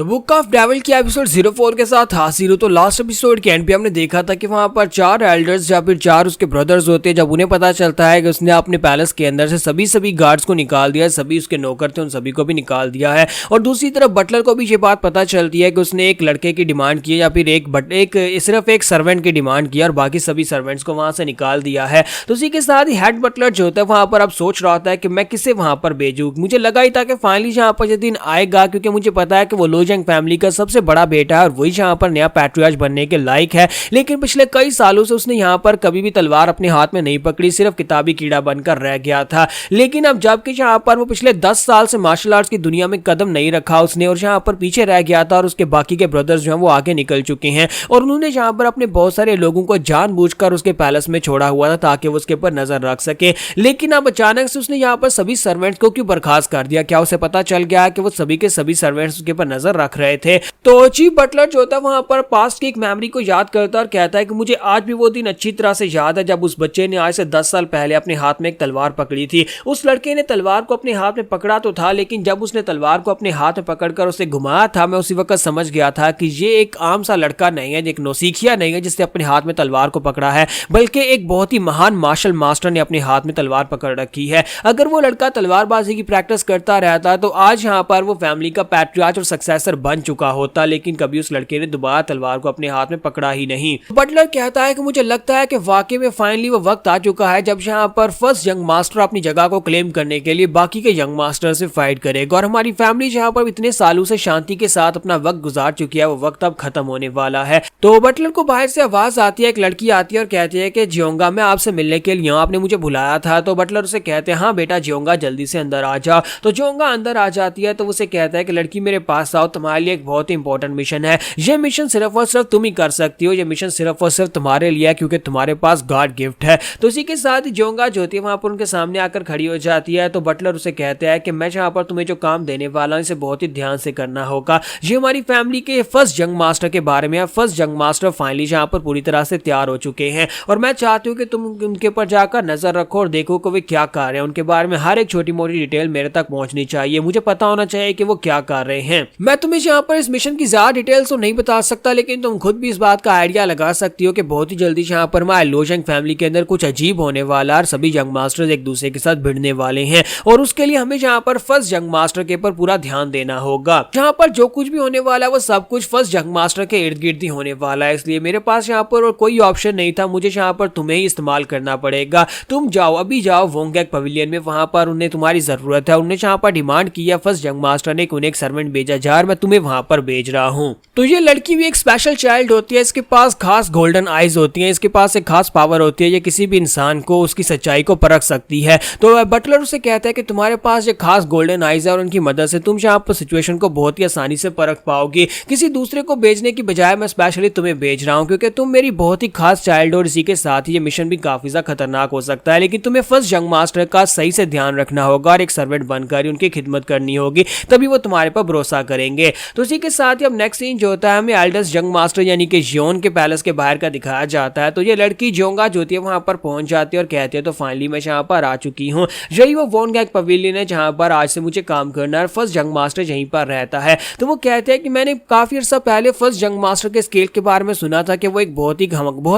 तो book of devil की episode 04 के साथ हासिल हो। तो लास्ट एपिसोड के एंड पे हमने देखा था कि वहां पर 4 एल्डर्स या फिर 4 उसके ब्रदर्स होते हैं। जब उन्हें पता चलता है कि उसने अपने पैलेस के अंदर से सभी गार्ड्स को निकाल दिया है, सभी उसके नौकर थे उन सभी को भी निकाल दिया है। और दूसरी तरफ बटलर को भी ये बात पता चलती है कि उसने एक लड़के की डिमांड की है या फिर सिर्फ एक सर्वेंट की डिमांड की और बाकी सभी सर्वेंट्स को वहां से निकाल दिया है। तो उसी के साथ ही हेड बटलर जो होता है वहां पर अब सोच रहा होता है कि मैं किसे वहां पर भेजूं। मुझे लगा ही था कि फाइनली यहाँ पर ये दिन आएगा, क्योंकि मुझे पता है कि वो लोजंग फैमिली का सबसे बड़ा बेटा है और वही यहाँ पर नया पैट्रियार्च बनने के लायक है। लेकिन पिछले कई सालों से उसने यहाँ पर कभी भी तलवार अपने हाथ में नहीं पकड़ी, सिर्फ किताबी कीड़ा बनकर रह गया था। लेकिन अब जबकि यहाँ पर वो पिछले 10 साल से मार्शल आर्ट्स की दुनिया में कदम नहीं रखा उसने और यहाँ पर पीछे रह गया था और उसके बाकी के ब्रदर्स जो हैं वो आगे निकल चुके हैं और उन्होंने यहाँ पर अपने बहुत सारे लोगों को जानबूझकर उसके पैलेस में छोड़ा हुआ था ताकि वो उसके ऊपर नजर रख सके। लेकिन अब अचानक से उसने यहाँ पर सभी सर्वेंट्स को क्यों बर्खास्त कर दिया? क्या उसे पता चल गया कि वो सभी के सभी सर्वेंट्स उसके ऊपर नजर रख रहे थे? तो चीफ बटलर जो होता है वहां पर पास्ट की एक मेमोरी को याद करता है और कहता है कि मुझे आज भी वो दिन अच्छी तरह से याद है जब उस बच्चे ने आज से 10 साल पहले अपने हाथ में एक तलवार पकड़ी थी। उस लड़के ने तलवार को अपने हाथ में पकड़ा तो था, लेकिन जब उसने तलवार को अपने हाथ में पकड़कर उसे घुमाया था, मैं उसी वक्त समझ गया था कि ये एक आम सा लड़का नहीं है, एक नौसिखिया नहीं है जिसने अपने हाथ में तलवार को पकड़ा है, बल्कि एक बहुत ही महान मार्शल मास्टर ने अपने हाथ में तलवार पकड़ रखी है। अगर वो लड़का तलवारबाजी की प्रैक्टिस करता रहता तो आज यहाँ पर वो फैमिली का पैट्रियार्च और सक्सेसर बन चुका होता, लेकिन कभी उस लड़के ने दोबारा तलवार को अपने हाथ में पकड़ा ही नहीं। बटलर कहता है कि मुझे लगता है कि वाकई में फाइनली वो वक्त आ चुका है जब यहाँ पर फर्स्ट यंग मास्टर अपनी जगह को क्लेम करने के लिए बाकी के यंग मास्टर से फाइट करेगा और हमारी फैमिली जहाँ पर इतने सालों से शांति के साथ अपना वक्त गुजार चुकी है वो वक्त अब खत्म होने वाला है। तो बटलर को बाहर से आवाज आती है, एक लड़की आती है और कहती है कि जियोंगा मैं आपसे मिलने के लिए आपने मुझे बुलाया था। तो बटलर उसे कहते हैं हाँ बेटा जियोंगा जल्दी से अंदर आ जाओ। तो जियोंगा अंदर आ जाती है तो उसे कहता है कि लड़की मेरे पास आओ, तुम्हारे लिए एक बहुत ही इंपॉर्टेंट मिशन है। यह मिशन सिर्फ और सिर्फ तुम ही कर सकती हो, यह मिशन सिर्फ और सिर्फ तुम्हारे लिए है क्योंकि तुम्हारे पास गॉड गिफ्ट है। तो इसी के साथ ही जियोंगा जो होती है वहां पर उनके सामने आकर खड़ी हो जाती है। तो बटलर उसे कहता है कि मैं जहां पर तुम्हें जो काम देने वाला हूं इसे बहुत ही ध्यान से करना होगा। ये हमारी फैमिली के फर्स्ट यंग मास्टर के बारे में है। फर्स्ट यंग मास्टर फाइनली जहां पर पूरी तरह से तैयार हो चुके हैं और मैं चाहती हूँ कि तुम उनके ऊपर जाकर नजर रखो और देखो कि वे क्या कर रहे हैं। उनके बारे में हर एक छोटी मोटी डिटेल मेरे तक पहुंचनी चाहिए, मुझे पता होना चाहिए कि वो क्या कर रहे हैं। मैं तुम्हें यहाँ पर इस मिशन की ज्यादा डिटेल्स तो नहीं बता सकता, लेकिन तुम खुद भी इस बात का आइडिया लगा सकती हो कि बहुत ही जल्दी यहाँ पर हमारे लोजंग फैमिली के अंदर कुछ अजीब होने वाला है। सभी यंग मास्टर्स एक दूसरे के साथ भिड़ने वाले हैं और उसके लिए हमें यहाँ पर फर्स्ट यंग मास्टर के ऊपर पूरा ध्यान देना होगा। जहाँ पर जो कुछ भी होने वाला है वो सब कुछ फर्स्ट यंग मास्टर के इर्द गिर्द ही होने वाला है, इसलिए मेरे पास यहाँ पर और कोई ऑप्शन नहीं था, मुझे यहाँ पर तुम्हें ही इस्तेमाल करना पड़ेगा। तुम जाओ, अभी जाओ वोंगैक पवेलियन में, वहां पर उन्हें तुम्हारी जरूरत है। उन्हें यहाँ पर डिमांड किया फर्स्ट यंग मास्टर ने उन्हें एक सर्वेंट भेजा जा, मैं तुम्हें वहां पर भेज रहा हूँ। तो ये लड़की भी एक स्पेशल चाइल्ड होती है, इसके पास खास गोल्डन आईज होती है, इसके पास एक खास पावर होती है, ये किसी भी इंसान को उसकी सच्चाई को परख सकती है। तो बटलर उसे कहता है कि तुम्हारे पास ये खास गोल्डन आईज है और उनकी मदद से तुम यहाँ पर सिचुएशन को बहुत ही आसानी से परख पाओगी। किसी दूसरे को भेजने की बजाय मैं स्पेशली तुम्हें भेज रहा हूँ क्योंकि तुम मेरी बहुत ही खास चाइल्ड और इसी के साथ ही ये मिशन भी काफी ज्यादा खतरनाक हो सकता है, लेकिन तुम्हें फर्स्ट यंग मास्टर का सही से ध्यान रखना होगा और एक सर्वेंट बनकर उनकी खिदमत करनी होगी, तभी वो तुम्हारे पर भरोसा करेंगे। तो इसी के साथ ही अब नेक्स्ट सीन जो होता है हमें एल्डर्स यंग मास्टर यानी कि जियोन के पैलेस के बाहर का दिखाया जाता है। तो ये लड़की जियोंगा जो होती है वहां पर पहुंच जाती है और कहती है तो फाइनली मैं यहाँ पर आ चुकी हूँ। यही वो वोंगैक पवेलियन है जहां पर आज से मुझे काम करना है, फर्स्ट यंग मास्टर यहीं पर रहता है। तो वो कहते हैं कि मैंने काफी अर्सा पहले फर्स्ट यंग मास्टर के स्केल के बारे में सुना था कि वो एक बहुत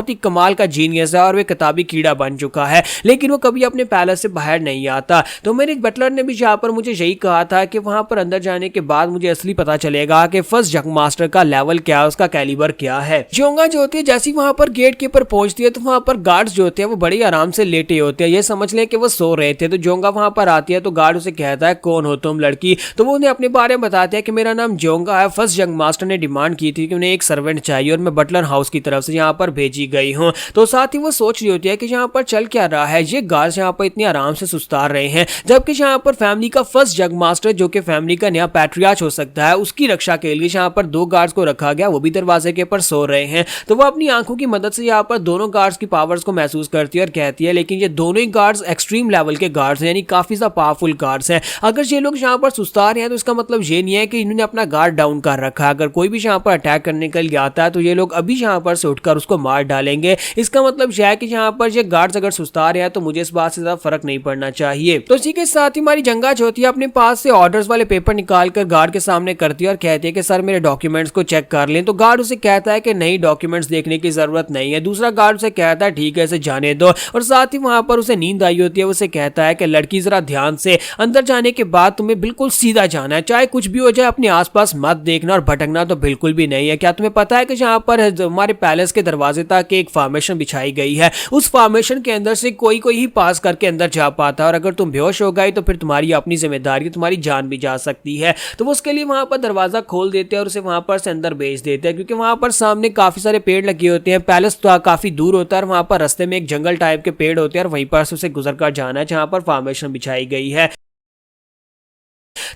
ही कमाल का जीनियस है और वे किताबी कीड़ा बन चुका है, लेकिन वो कभी अपने पैलेस से बाहर नहीं आता। तो मेरे बटलर ने भी यहाँ पर मुझे यही कहा था कि वहां पर अंदर जाने के बाद मुझे असली पता चलेगा कि फर्स्ट यंग मास्टर का लेवल क्या है, उसका कैलिबर क्या है। जियोंगा जो होती है जैसे वहां पर गेट के ऊपर पहुंचती है तो वहां पर गार्ड्स जो होते हैं वो बड़े आराम से लेटे होते हैं, ये समझ लें कि वो सो रहे थे। तो जियोंगा वहां पर आती है तो गार्ड उसे कहता है कौन हो तुम लड़की? तो वो उन्हें अपने बारे में बताते हैं कि मेरा नाम जियोंगा है, फर्स्ट यंग मास्टर ने डिमांड की थी कि उन्हें एक सर्वेंट चाहिए और मैं बटलर हाउस की तरफ से यहाँ पर भेजी गई हूँ। तो साथ ही वो सोच रही होती है कि यहाँ पर चल क्या रहा है, ये गार्ड्स यहाँ पर इतने आराम से सुस्तार रहे हैं, जबकि यहाँ पर फैमिली का फर्स्ट यंग मास्टर जो कि फैमिली का नया पैट्रियार्च हो सकता है उसकी रक्षा के लिए यहाँ पर 2 गार्ड्स को रखा गया, वो भी दरवाजे के ऊपर सो रहे हैं। तो वो अपनी आंखों की मदद से यहाँ पर दोनों गार्ड्स की पावर्स को महसूस करती है और कहती है लेकिन ये दोनों ही गार्ड्स एक्सट्रीम लेवल के गार्ड्स हैं, यानी काफी ज्यादा पावरफुल गार्ड्स हैं। अगर ये लोग यहाँ पर सुस्ता रहे हैं तो इसका मतलब ये नहीं है कि इन्होंने अपना गार्ड डाउन कर रखा है। अगर कोई भी यहाँ पर अटैक करने के लिए आता है तो ये लोग अभी यहाँ पर से उठकर उसको मार डालेंगे। इसका मतलब यह है कि यहाँ पर ये गार्ड्स अगर सुस्ता रहे हैं तो मुझे इस बात से ज्यादा फर्क नहीं पड़ना चाहिए। तो इसी के साथ ही हमारी जंगा जो होती है अपने पास से ऑर्डर्स वाले पेपर निकाल कर गार्ड के सामने करती है और कहती है कि सर मेरे डॉक्यूमेंट्स को चेक कर लें। तो गार्ड उसे कहता है कि नहीं, डॉक्यूमेंट्स देखने की जरूरत नहीं है। दूसरा गार्ड उसे कहता है ठीक है, इसे जाने दो। और साथ ही वहां पर उसे नींद आई होती है। उसे कहता है कि लड़की जरा ध्यान से, अंदर जाने के बाद तुम्हें बिल्कुल सीधा जाना है, चाहे कुछ भी हो जाए अपने आसपास मत देखना और भटकना तो बिल्कुल भी नहीं है। क्या तुम्हें पता है कि जहां पर हमारे पैलेस के दरवाजे तक एक फॉर्मेशन बिछाई गई है, उस फॉर्मेशन के अंदर से कोई कोई ही पास करके अंदर जा पाता है और अगर तुम बेहोश हो गए तो फिर तुम्हारी अपनी जिम्मेदारी, तुम्हारी जान भी जा सकती है। तो वो उसके लिए वहां पर दरवाजा खोल देते हैं और उसे वहां पर से अंदर भेज देते हैं, क्योंकि वहां पर सामने काफी सारे पेड़ लगे होते हैं। पैलेस तो काफी दूर होता है और वहां पर रास्ते में एक जंगल टाइप के पेड़ होते हैं और वहीं पर से उसे गुजर कर जाना है जहां पर फॉर्मेशन बिछाई गई है।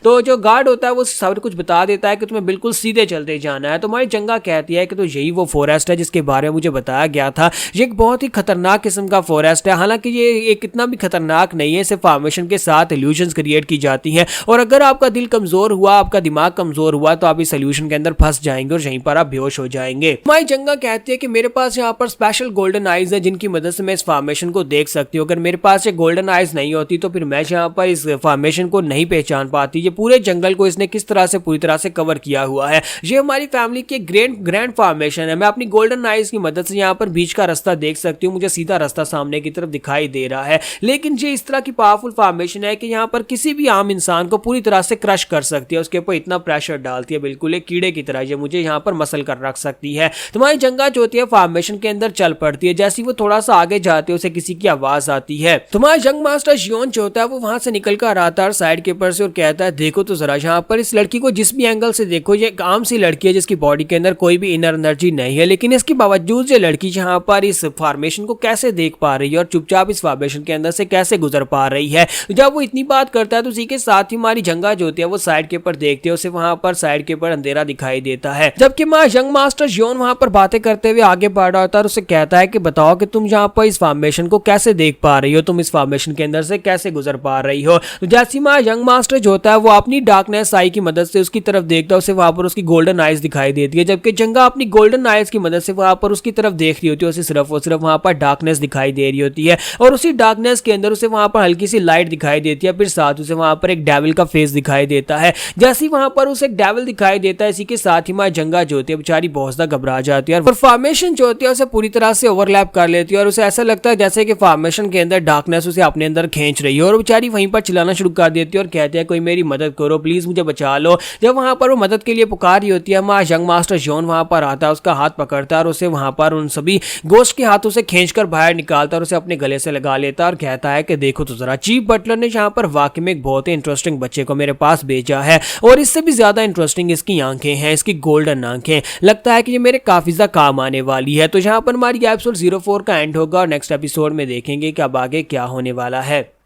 तो जो गार्ड होता है वो सब कुछ बता देता है कि तुम्हें बिल्कुल सीधे चलते जाना है। तो हमारी जंगा कहती है कि तो यही वो फॉरेस्ट है जिसके बारे में मुझे बताया गया था। ये एक बहुत ही खतरनाक किस्म का फॉरेस्ट है, हालांकि ये एक इतना भी खतरनाक नहीं है। इसे फॉर्मेशन के साथ इल्यूजन्स क्रिएट की जाती हैं और अगर आपका दिल कमजोर हुआ, आपका दिमाग कमजोर हुआ तो आप इस इल्यूजन के अंदर फंस जाएंगे और यहीं पर आप बेहोश हो जाएंगे। हमारी जंगा कहती है कि मेरे पास यहाँ पर स्पेशल गोल्डन आइज है जिनकी मदद से मैं इस फॉर्मेशन को देख सकती हूँ। अगर मेरे पास ये गोल्डन आइज नहीं होती तो फिर मैं यहाँ पर इस फॉर्मेशन को नहीं पहचान पाती। ये पूरे जंगल को इसने किस तरह से पूरी तरह से कवर किया हुआ है। ये हमारी फैमिली की ग्रैंड फॉर्मेशन है। मैं अपनी गोल्डन आइज की मदद से यहाँ पर बीच का रास्ता देख सकती हूँ, मुझे सीधा रास्ता सामने की तरफ दिखाई दे रहा है। लेकिन ये इस तरह की पावरफुल फॉर्मेशन है कि यहाँ पर किसी भी आम इंसान को पूरी तरह से क्रश कर सकती है, उसके ऊपर इतना प्रेशर डालती है, बिल्कुल एक कीड़े की तरह ये मुझे यहाँ पर मसल कर रख सकती है। तुम्हारी जंगा जो होती है फॉर्मेशन के अंदर चल पड़ती है। जैसे वो थोड़ा सा आगे जाते हैं उसे किसी की आवाज आती है। तुम्हारा जंग मास्टर जियोन जो होता है वो वहां से निकल कर आता है साइड के ऊपर से और कहता है देखो तो जरा यहाँ पर इस लड़की को जिस भी एंगल से देखो, ये एक आम सी लड़की है जिसकी बॉडी के अंदर कोई भी इनर एनर्जी नहीं है, लेकिन इसके बावजूद ये लड़की यहाँ पर इस फॉर्मेशन को कैसे देख पा रही है और चुपचाप इस फॉर्मेशन के अंदर से कैसे गुजर पा रही है। जब वो इतनी बात करता है तो उसी के साथ ही हमारी जंगा जो होती है वो साइड के ऊपर देखते हैं, उसे वहां पर साइड के ऊपर अंधेरा दिखाई देता है। जबकि यंग मास्टर जियोन वहां पर बातें करते हुए आगे बढ़ रहा होता है और उसे कहता है कि बताओ कि तुम यहाँ पर इस फॉर्मेशन को कैसे देख पा रही हो, तुम इस फॉर्मेशन के अंदर से कैसे गुजर पा रही हो। तो जैसे यंग मास्टर जो होता है वो अपनी डार्कनेस आई की मदद से उसकी तरफ देखता है, उसे वहां पर उसकी गोल्डन आइज दिखाई देती है। जबकि जंगा अपनी गोल्डन आइज की मदद से वहां पर उसकी तरफ देख रही होती है, उसे सिर्फ और सिर्फ वहां पर डार्कनेस दिखाई दे रही होती है और उसी डार्कनेस के अंदर उसे वहां पर हल्की सी लाइट दिखाई देती है। फिर साथ उसे वहां पर एक डेविल का फेस दिखाई देता है। जैसे ही वहां पर उसे एक डेविल दिखाई देता है, इसी के साथ ही मां जंगा जो होती है बेचारी बहुत ज्यादा घबरा जाती है और फॉर्मेशन जो होती है उसे पूरी तरह से ओवरलैप कर लेती है और उसे ऐसा लगता है जैसे कि फॉर्मेशन के अंदर डार्कनेस उसे अपने अंदर खींच रही है और बेचारी वहीं पर चिल्लाना शुरू कर देती है और कहती है कोई मेरी मदद करो, प्लीज मुझे बचा लो। जब वहां पर वो मदद के लिए पुकार रही होती है, हमारा यंग मास्टर जॉन वहां पर आता है, उसका हाथ पकड़ता है और उसे वहां पर उन सभी गोश्त के हाथों से खींचकर बाहर निकालता है और उसे अपने गले से लगा लेता है और कहता है कि देखो तो जरा चीफ बटलर ने यहाँ पर वाकई में एक बहुत ही इंटरेस्टिंग बच्चे को मेरे पास भेजा है और इससे भी ज्यादा इंटरेस्टिंग इसकी आंखें हैं, इसकी गोल्डन आंखें। लगता है कि ये मेरे काफी ज्यादा काम आने वाली है। तो यहाँ पर हमारी एपिसोड 04 का एंड होगा और नेक्स्ट एपिसोड में देखेंगे कि अब आगे क्या होने वाला है।